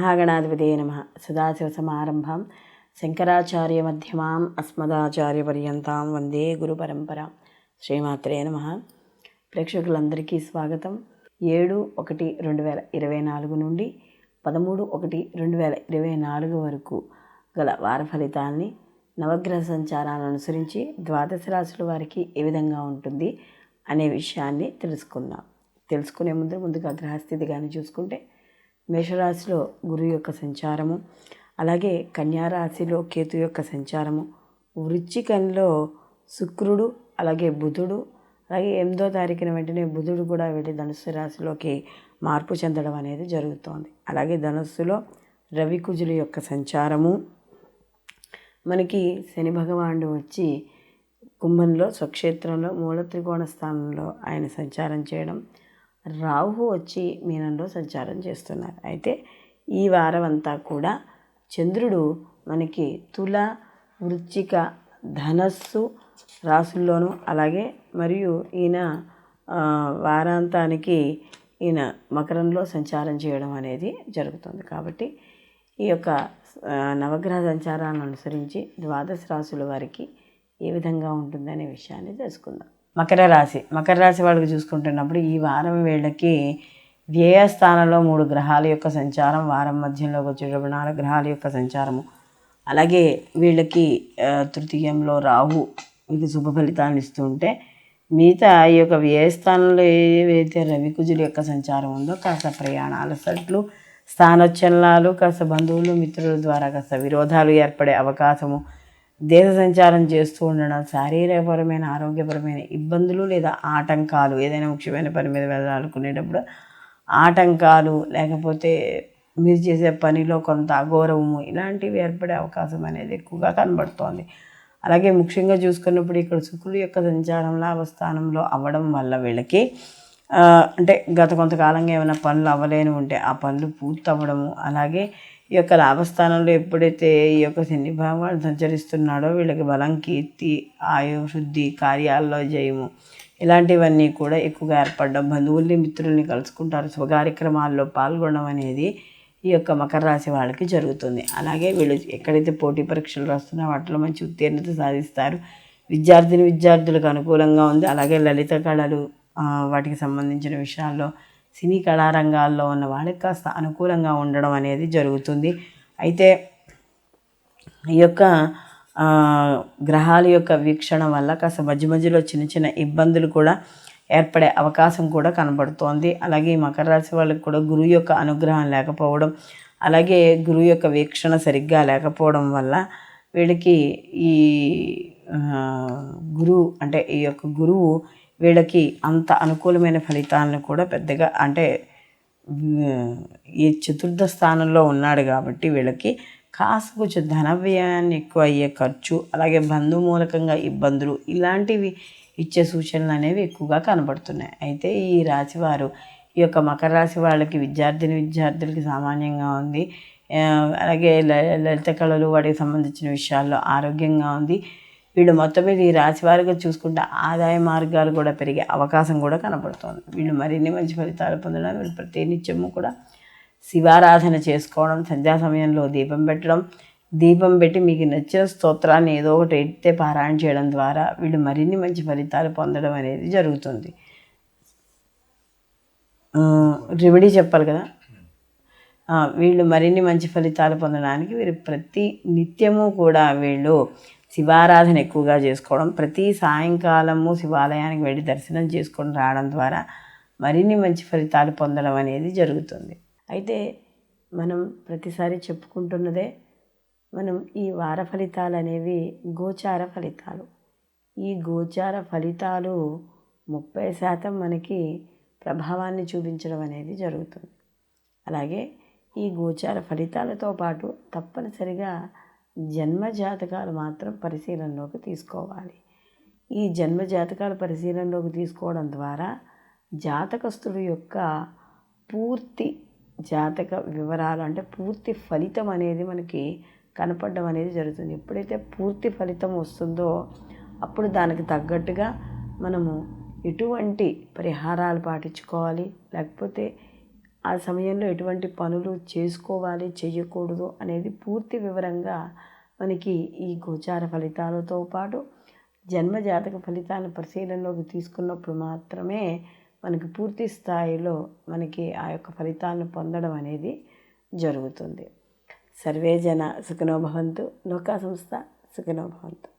శ్రీమహాగణాధిపతయే నమః. సదాశివసమారంభాం శంకరాచార్యమధ్యమాం అస్మదాచార్యపర్యంతాం వందే గురుపరంపరాం. శ్రీమాత్రే నమః. ప్రేక్షకులందరికీ స్వాగతం. 7/1/2024 నుండి 13/1/2024 వరకు గల వార ఫలితాలని నవగ్రహ సంచారాలను అనుసరించి ద్వాదశ రాశుల వారికి ఏ విధంగా ఉంటుంది అనే విషయాన్ని తెలుసుకునే ముందుగా గ్రహస్థితి కానీ చూసుకుంటే, మేషరాశిలో గురువు యొక్క సంచారము, అలాగే కన్యారాశిలో కేతు యొక్క సంచారము, వృశ్చికంలో శుక్రుడు, అలాగే బుధుడు, అలాగే 8వ తారీఖున వెంటనే బుధుడు కూడా వెళ్ళి ధనుస్సు రాశిలోకి మార్పు చెందడం అనేది జరుగుతోంది. అలాగే ధనుస్సులో రవి కుజుల యొక్క సంచారము, మనకి శని భగవానుడు వచ్చి కుంభంలో స్వక్షేత్రంలో మూల త్రికోణ స్థానంలో ఆయన సంచారం చేయడం, రాహు వచ్చి మీనంలో సంచారం చేస్తున్నారు. అయితే ఈ వారం అంతా కూడా చంద్రుడు మనకి తుల, వృశ్చిక, ధనస్సు రాశుల్లోనూ, అలాగే మరియు ఈయన వారాంతానికి ఈయన మకరంలో సంచారం చేయడం అనేది జరుగుతుంది. కాబట్టి ఈ యొక్క నవగ్రహ సంచారాలను అనుసరించి ద్వాదశ రాశుల వారికి ఏ విధంగా ఉంటుందనే విషయాన్ని తెలుసుకుందాం. మకర రాశి వాళ్ళకి చూసుకుంటున్నప్పుడు ఈ వారం వీళ్ళకి వ్యయ స్థానంలో 3 గ్రహాల యొక్క సంచారం, వారం మధ్యంలోకి వచ్చేటప్పుడు 4 గ్రహాల యొక్క సంచారము, అలాగే వీళ్ళకి తృతీయంలో రాహు వీళ్ళకి శుభ ఫలితాలను ఇస్తూ ఉంటే, మిగతా ఈ యొక్క వ్యయ స్థానంలో ఏవైతే రవి కుజుల యొక్క సంచారం ఉందో కాస్త ప్రయాణాల సట్లు, స్థానోచ్చలనాలు, కాస్త బంధువులు మిత్రుల ద్వారా కాస్త విరోధాలు ఏర్పడే అవకాశము, దేశ సంచారం చేస్తూ ఉండడం, శారీరకపరమైన ఆరోగ్యపరమైన ఇబ్బందులు లేదా ఆటంకాలు, ఏదైనా ముఖ్యమైన పని మీద వెళ్ళాలనుకునేటప్పుడు ఆటంకాలు, లేకపోతే మీరు చేసే పనిలో కొంత అగౌరవము, ఇలాంటివి ఏర్పడే అవకాశం అనేది ఎక్కువగా కనబడుతోంది. అలాగే ముఖ్యంగా చూసుకున్నప్పుడు ఇక్కడ శుక్రుడి యొక్క సంచారం లాభస్థానంలో అవ్వడం వల్ల వీళ్ళకి అంటే గత కొంతకాలంగా ఏమైనా పనులు అవ్వలేని ఉంటే ఆ పనులు పూర్తి అవ్వడము, అలాగే ఈ యొక్క లాభస్థానంలో ఎప్పుడైతే ఈ యొక్క శని భగవానుడు సంచరిస్తున్నాడో వీళ్ళకి బలం, కీర్తి, ఆయు శుద్ధి, కార్యాల్లో జయము, ఇలాంటివన్నీ కూడా ఎక్కువగా ఏర్పడడం, బంధువుల్ని మిత్రుల్ని కలుసుకుంటారు, శుభ కార్యక్రమాల్లో పాల్గొనడం అనేది ఈ యొక్క మకర రాశి వాళ్ళకి జరుగుతుంది. అలాగే వీళ్ళు ఎక్కడైతే పోటీ పరీక్షలు రాస్తున్నారో వాటిలో మంచి ఉత్తీర్ణత సాధిస్తారు. విద్యార్థులకు అనుకూలంగా ఉంది. అలాగే లలిత కళలు, వాటికి సంబంధించిన విషయాల్లో సినీ కళారంగాల్లో ఉన్న వాళ్ళకి కాస్త అనుకూలంగా ఉండడం అనేది జరుగుతుంది. అయితే ఈ యొక్క గ్రహాల యొక్క వీక్షణ వల్ల కాస్త మధ్యలో చిన్న ఇబ్బందులు కూడా ఏర్పడే అవకాశం కూడా కనబడుతోంది. అలాగే ఈ మకర రాశి వాళ్ళకి కూడా గురువు యొక్క అనుగ్రహం లేకపోవడం, అలాగే గురువు యొక్క వీక్షణ సరిగ్గా లేకపోవడం వల్ల వీళ్ళకి ఈ గురువు వీళ్ళకి అంత అనుకూలమైన ఫలితాలను కూడా పెద్దగా, అంటే ఈ చతుర్థ స్థానంలో ఉన్నాడు కాబట్టి వీళ్ళకి కాస్త కొంచెం ధన వ్యయాన్ని ఎక్కువ అయ్యే ఖర్చు, అలాగే బంధుమూలకంగా ఇబ్బందులు, ఇలాంటివి ఇచ్చే సూచనలు అనేవి ఎక్కువగా కనబడుతున్నాయి. అయితే ఈ రాశివారు, ఈ యొక్క మకర రాశి వాళ్ళకి విద్యార్థులకి సామాన్యంగా ఉంది. అలాగే లలిత కళలు, వాటికి సంబంధించిన విషయాల్లో ఆరోగ్యంగా ఉంది. వీళ్ళు మొత్తం మీద ఈ రాశి వారిగా చూసుకుంటే ఆదాయ మార్గాలు కూడా పెరిగే అవకాశం కూడా కనబడుతుంది. వీళ్ళు మరిన్ని మంచి ఫలితాలు పొందడానికి వీళ్ళు ప్రతి నిత్యము కూడా శివారాధన చేసుకోవడం, సంధ్యా సమయంలో దీపం పెట్టి మీకు నచ్చిన స్తోత్రాన్ని ఏదో ఒకటి ఎత్తే పారాయణ చేయడం ద్వారా వీళ్ళు మరిన్ని మంచి ఫలితాలు పొందడం అనేది జరుగుతుంది. రెమెడీ చెప్పాలి కదా. వీళ్ళు మరిన్ని మంచి ఫలితాలు పొందడానికి వీరు ప్రతి నిత్యము కూడా వీళ్ళు శివారాధన ఎక్కువగా చేసుకోవడం, ప్రతి సాయంకాలము శివాలయానికి వెళ్ళి దర్శనం చేసుకొని రావడం ద్వారా మరిన్ని మంచి ఫలితాలు పొందడం అనేది జరుగుతుంది. అయితే మనం ప్రతిసారి చెప్పుకుంటున్నదే, మనం ఈ వార ఫలితాలు అనేవి గోచార ఫలితాలు. ఈ గోచార ఫలితాలు 30% మనకి ప్రభావాన్ని చూపించడం అనేది జరుగుతుంది. అలాగే ఈ గోచార ఫలితాలతో పాటు తప్పనిసరిగా జన్మ జాతకాలు మాత్రం పరిశీలనలోకి తీసుకోవాలి. ఈ జన్మ జాతకాల పరిశీలనలోకి తీసుకోవడం ద్వారా జాతకస్తుడి యొక్క పూర్తి జాతక వివరాలు, అంటే పూర్తి ఫలితం అనేది మనకి కనపడడం అనేది జరుగుతుంది. ఎప్పుడైతే పూర్తి ఫలితం వస్తుందో అప్పుడు దానికి తగ్గట్టుగా మనము ఎటువంటి పరిహారాలు పాటించుకోవాలి, లేకపోతే ఆ సమయంలో ఎటువంటి పనులు చేసుకోవాలి, చేయకూడదు అనేది పూర్తి వివరంగా మనకి ఈ గోచార ఫలితాలతో పాటు జన్మజాతక ఫలితాలను పరిశీలనలోకి తీసుకున్నప్పుడు మాత్రమే మనకి పూర్తి స్థాయిలో మనకి ఆ యొక్క ఫలితాలను పొందడం అనేది జరుగుతుంది. సర్వే జన సుఖినో భవంతు. లోకా సంస్థ సుఖినో భవంతు.